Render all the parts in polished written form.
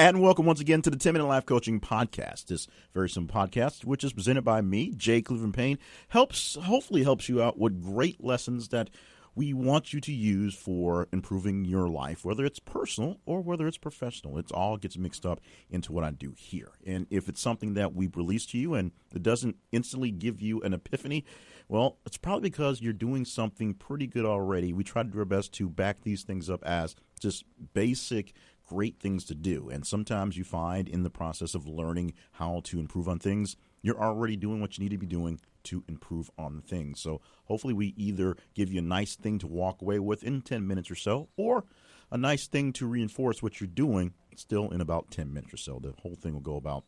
And welcome once again to the 10-Minute Life Coaching Podcast. This very simple podcast, which is presented by me, Jay Cleveland Payne, hopefully helps you out with great lessons that we want you to use for improving your life, whether it's personal or whether it's professional. It all gets mixed up into what I do here. And if it's something that we release to you and it doesn't instantly give you an epiphany, well, it's probably because you're doing something pretty good already. We try to do our best to back these things up as just basic great things to do. And sometimes you find in the process of learning how to improve on things, you're already doing what you need to be doing to improve on the things. So hopefully we either give you a nice thing to walk away with in 10 minutes or so, or a nice thing to reinforce what you're doing still in about 10 minutes or so. The whole thing will go about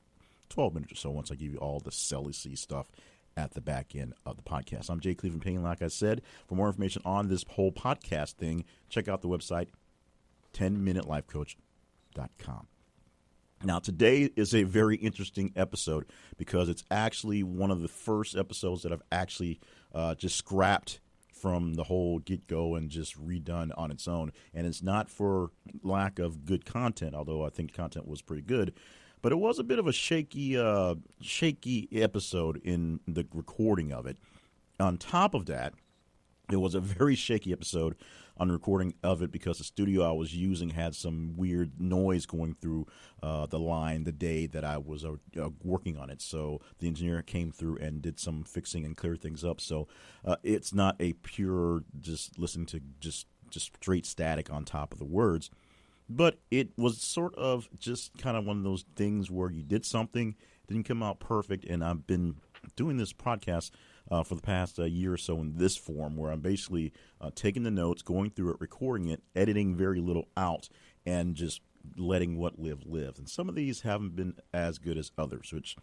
12 minutes or so once I give you all the CLEC stuff at the back end of the podcast. I'm Jay Cleveland Payne. Like I said, for more information on this whole podcast thing, check out the website 10minutelifecoach.com. Now, today is a very interesting episode because it's actually one of the first episodes that I've actually just scrapped from the whole get-go and just redone on its own. And it's not for lack of good content, although I think content was pretty good. But it was a bit of a shaky episode in the recording of it. On top of that, it was a very shaky episode on the recording of it because the studio I was using had some weird noise going through the line the day that I was working on it. So the engineer came through and did some fixing and cleared things up. So it's not a pure just listening to just straight static on top of the words. But it was sort of just kind of one of those things where you did something, didn't come out perfect, and I've been doing this podcast for the past year or so in this form where I'm basically taking the notes, going through it, recording it, editing very little out, and just letting what live. And some of these haven't been as good as others, which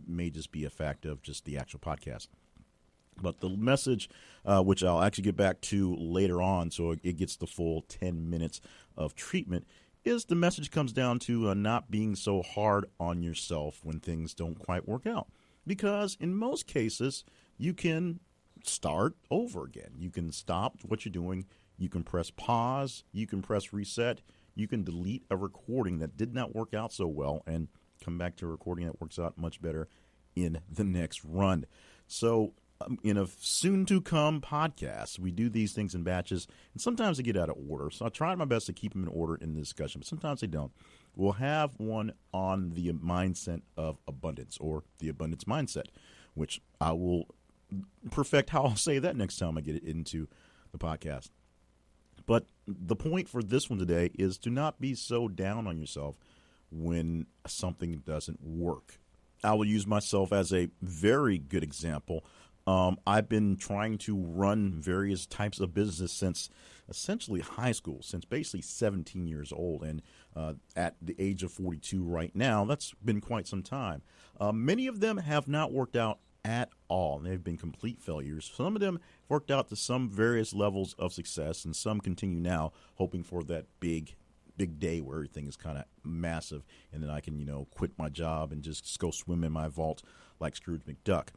may just be a fact of just the actual podcast. But the message, which I'll actually get back to later on, so it gets the full 10 minutes of treatment, is the message comes down to not being so hard on yourself when things don't quite work out. Because in most cases, you can start over again. You can stop what you're doing. You can press pause. You can press reset. You can delete a recording that did not work out so well and come back to a recording that works out much better in the next run. So in a soon-to-come podcast, we do these things in batches, and sometimes they get out of order. So I tried my best to keep them in order in the discussion, but sometimes they don't. We'll have one on the mindset of abundance or the abundance mindset, which I will perfect how I'll say that next time I get it into the podcast. But the point for this one today is to not be so down on yourself when something doesn't work. I will use myself as a very good example. I've been trying to run various types of business since essentially high school, since basically 17 years old. And at the age of 42 right now, that's been quite some time. Many of them have not worked out at all. They've been complete failures. Some of them worked out to some various levels of success, and some continue now hoping for that big day where everything is kind of massive, and then I can, quit my job and just go swim in my vault like Scrooge McDuck.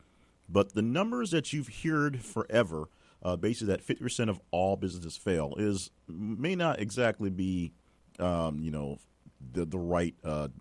But the numbers that you've heard forever, basically that 50% of all businesses fail, may not exactly be, the right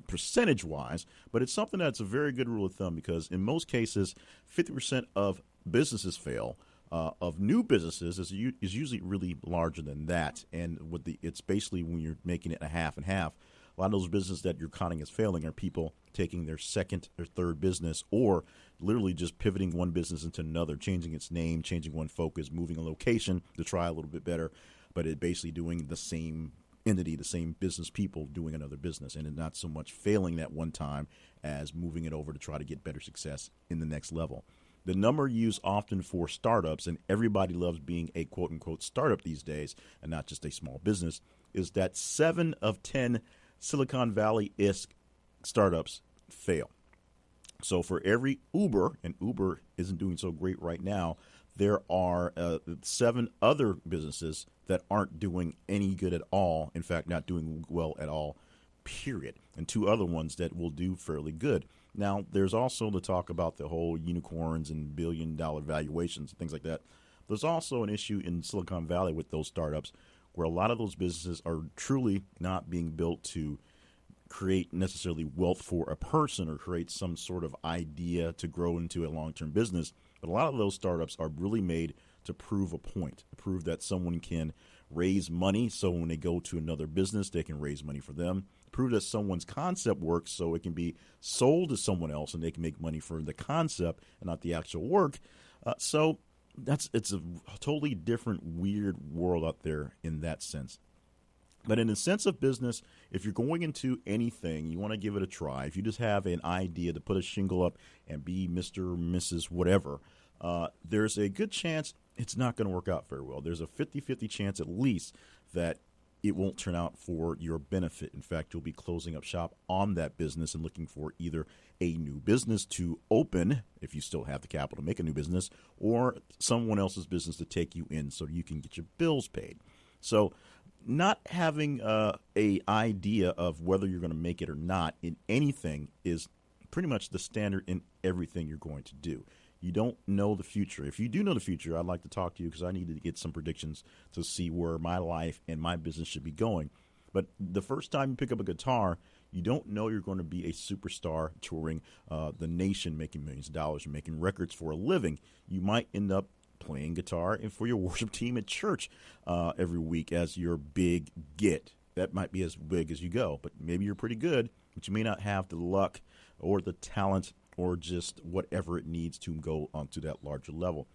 percentage-wise, but it's something that's a very good rule of thumb because in most cases, 50% of businesses fail. Of new businesses is usually really larger than that, and it's basically when you're making it a half and half. A lot of those businesses that you're counting as failing are people taking their second or third business or literally just pivoting one business into another, changing its name, changing one focus, moving a location to try a little bit better, but it basically doing the same entity, the same business people doing another business, and it not so much failing that one time as moving it over to try to get better success in the next level. The number used often for startups, and everybody loves being a quote-unquote startup these days and not just a small business, is that 7 of 10 Silicon Valley-esque startups fail. So for every Uber, and Uber isn't doing so great right now, there are 7 other businesses that aren't doing any good at all. In fact, not doing well at all, period. And 2 other ones that will do fairly good. Now, there's also the talk about the whole unicorns and billion-dollar valuations and things like that. There's also an issue in Silicon Valley with those startups where a lot of those businesses are truly not being built to create necessarily wealth for a person or create some sort of idea to grow into a long-term business. But a lot of those startups are really made to prove a point, to prove that someone can raise money so when they go to another business, they can raise money for them, prove that someone's concept works so it can be sold to someone else and they can make money for the concept and not the actual work. So it's a totally different, weird world out there in that sense. But in the sense of business, if you're going into anything, you want to give it a try. If you just have an idea to put a shingle up and be Mr. or Mrs. whatever, there's a good chance it's not going to work out very well. There's a 50-50 chance at least that it won't turn out for your benefit. In fact, you'll be closing up shop on that business and looking for either a new business to open, if you still have the capital to make a new business, or someone else's business to take you in so you can get your bills paid. So not having a idea of whether you're going to make it or not in anything is pretty much the standard in everything you're going to do. You don't know the future. If you do know the future, I'd like to talk to you because I need to get some predictions to see where my life and my business should be going. But the first time you pick up a guitar, you don't know you're going to be a superstar touring the nation, making millions of dollars and making records for a living. You might end up playing guitar and for your worship team at church every week as your big get. That might be as big as you go, but maybe you're pretty good, but you may not have the luck or the talent or just whatever it needs to go onto that larger level.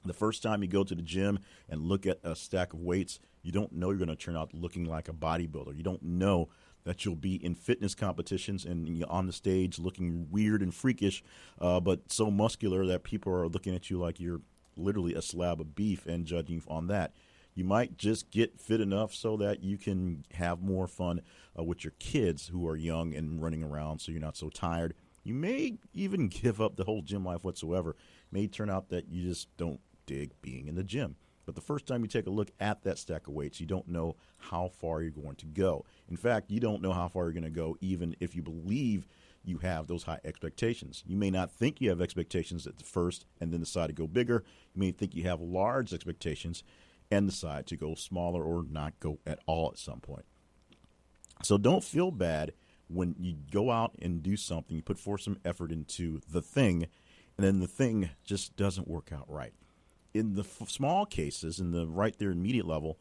The first time you go to the gym and look at a stack of weights, you don't know you're going to turn out looking like a bodybuilder. You don't know that you'll be in fitness competitions and you're on the stage looking weird and freakish, but so muscular that people are looking at you like you're literally a slab of beef and judging on that. You might just get fit enough so that you can have more fun with your kids who are young and running around so you're not so tired. You may even give up the whole gym life whatsoever. It may turn out that you just don't dig being in the gym. But the first time you take a look at that stack of weights, you don't know how far you're going to go. In fact, you don't know how far you're going to go even if you believe you have those high expectations. You may not think you have expectations at the first and then decide to go bigger. You may think you have large expectations and decide to go smaller or not go at all at some point. So don't feel bad when you go out and do something, you put forth some effort into the thing, and then the thing just doesn't work out right. In the small cases, in the right there immediate level,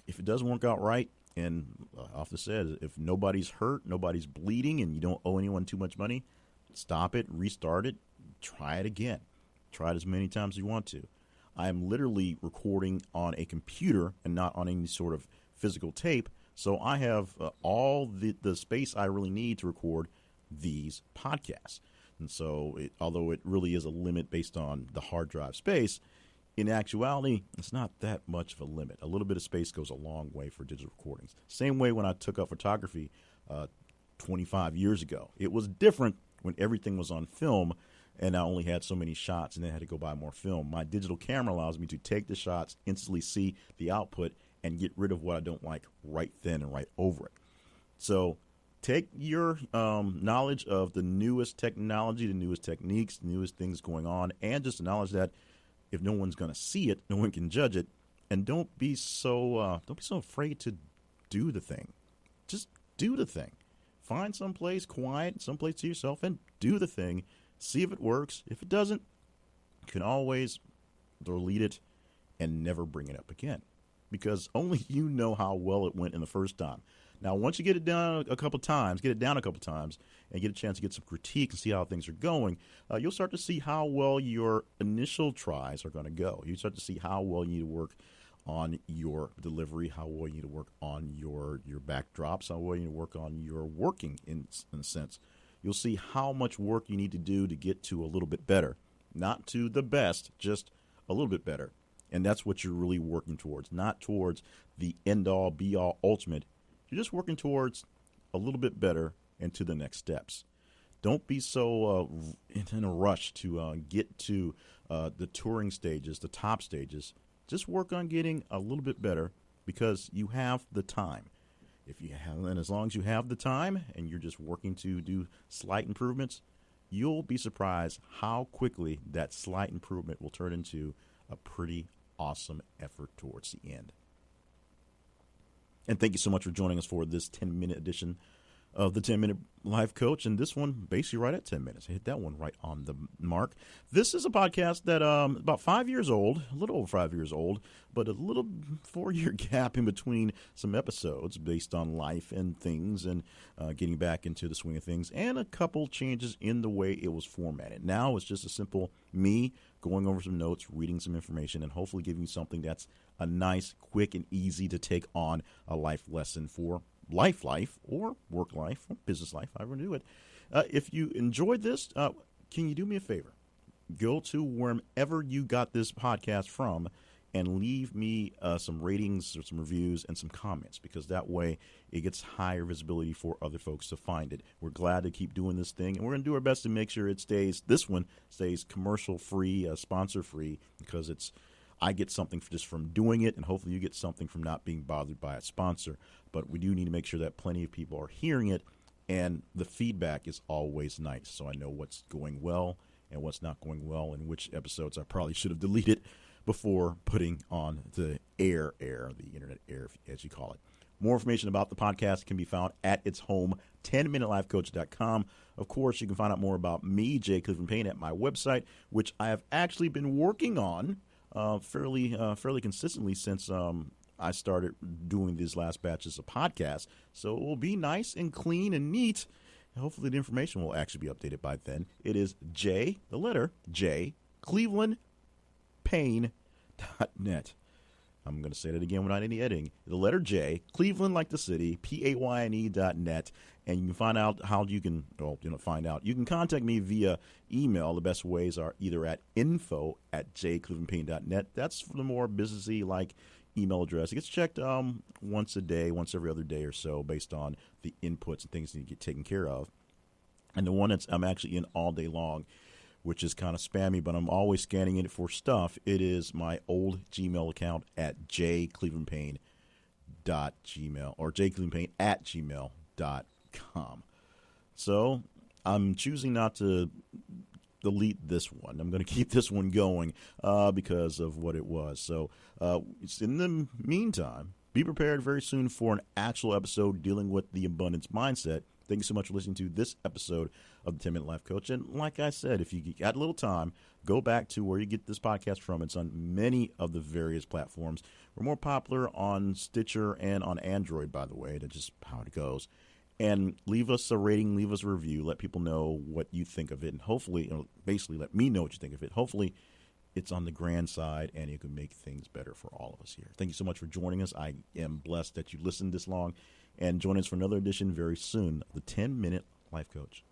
if it doesn't work out right, and often said, if nobody's hurt, nobody's bleeding, and you don't owe anyone too much money, stop it, restart it, try it again. Try it as many times as you want to. I am literally recording on a computer and not on any sort of physical tape, so I have all the space I really need to record these podcasts. And so although it really is a limit based on the hard drive space, in actuality, it's not that much of a limit. A little bit of space goes a long way for digital recordings. Same way when I took up photography 25 years ago. It was different when everything was on film and I only had so many shots and then I had to go buy more film. My digital camera allows me to take the shots, instantly see the output, and get rid of what I don't like right then and right over it. So take your knowledge of the newest technology, the newest techniques, the newest things going on, and just acknowledge that if no one's going to see it, no one can judge it, and don't be so afraid to do the thing. Just do the thing. Find someplace quiet, someplace to yourself, and do the thing. See if it works. If it doesn't, you can always delete it and never bring it up again, because only you know how well it went in the first time. Now, once you get it down a couple times, and get a chance to get some critique and see how things are going, you'll start to see how well your initial tries are going to go. You start to see how well you need to work on your delivery, how well you need to work on your backdrops, how well you need to work on your working in a sense. You'll see how much work you need to do to get to a little bit better. Not to the best, just a little bit better. And that's what you're really working towards, not towards the end-all, be-all, ultimate. You're just working towards a little bit better and to the next steps. Don't be so in a rush to get to the touring stages, the top stages. Just work on getting a little bit better because you have the time. And as long as you have the time and you're just working to do slight improvements, you'll be surprised how quickly that slight improvement will turn into a pretty awesome effort towards the end. And thank you so much for joining us for this 10-minute edition of the 10-minute life coach, and this one basically right at 10 minutes. I hit that one right on the mark. This is a podcast that about 5 years old, a little over 5 years old, but a little 4-year gap in between some episodes based on life and things and getting back into the swing of things, and a couple changes in the way it was formatted. Now it's just a simple me going over some notes, reading some information, and hopefully giving you something that's a nice, quick, and easy to take on a life lesson for life, or work life, or business life, however you do it. If you enjoyed this, can you do me a favor? Go to wherever you got this podcast from and leave me some ratings or some reviews and some comments, because that way it gets higher visibility for other folks to find it. We're glad to keep doing this thing, and we're going to do our best to make sure this one stays commercial-free, sponsor-free, because I get something just from doing it, and hopefully you get something from not being bothered by a sponsor. But we do need to make sure that plenty of people are hearing it, and the feedback is always nice, so I know what's going well and what's not going well, and which episodes I probably should have deleted before putting on the the internet air, as you call it. More information about the podcast can be found at its home, 10minutelifecoach.com. Of course, you can find out more about me, Jay Cleveland Payne, at my website, which I have actually been working on fairly consistently since I started doing these last batches of podcasts. So it will be nice and clean and neat. Hopefully the information will actually be updated by then. It is J, the letter J, Cleveland Payne.net. I'm going to say that again without any editing. The letter J, Cleveland like the city, PAYNE.net. And you can find out how you can, you can contact me via email. The best ways are either at info@jclevelandpayne.net. That's for the more businessy like email address. It gets checked once a day, once every other day or so, based on the inputs and things that need to get taken care of. And the one that I'm actually in all day long, which is kind of spammy, but I'm always scanning it for stuff. It is my old Gmail account at jclevelandpayne.gmail or jclevelandpayne@gmail.com. So I'm choosing not to delete this one. I'm going to keep this one going because of what it was. So in the meantime, be prepared very soon for an actual episode dealing with the abundance mindset. Thank you so much for listening to this episode of the 10-Minute Life Coach. And like I said, if you got a little time, go back to where you get this podcast from. It's on many of the various platforms. We're more popular on Stitcher and on Android, by the way. That's just how it goes. And leave us a rating, leave us a review. Let people know what you think of it. And hopefully, basically let me know what you think of it. Hopefully, it's on the grand side and it can make things better for all of us here. Thank you so much for joining us. I am blessed that you listened this long. And join us for another edition very soon of the 10-Minute Life Coach.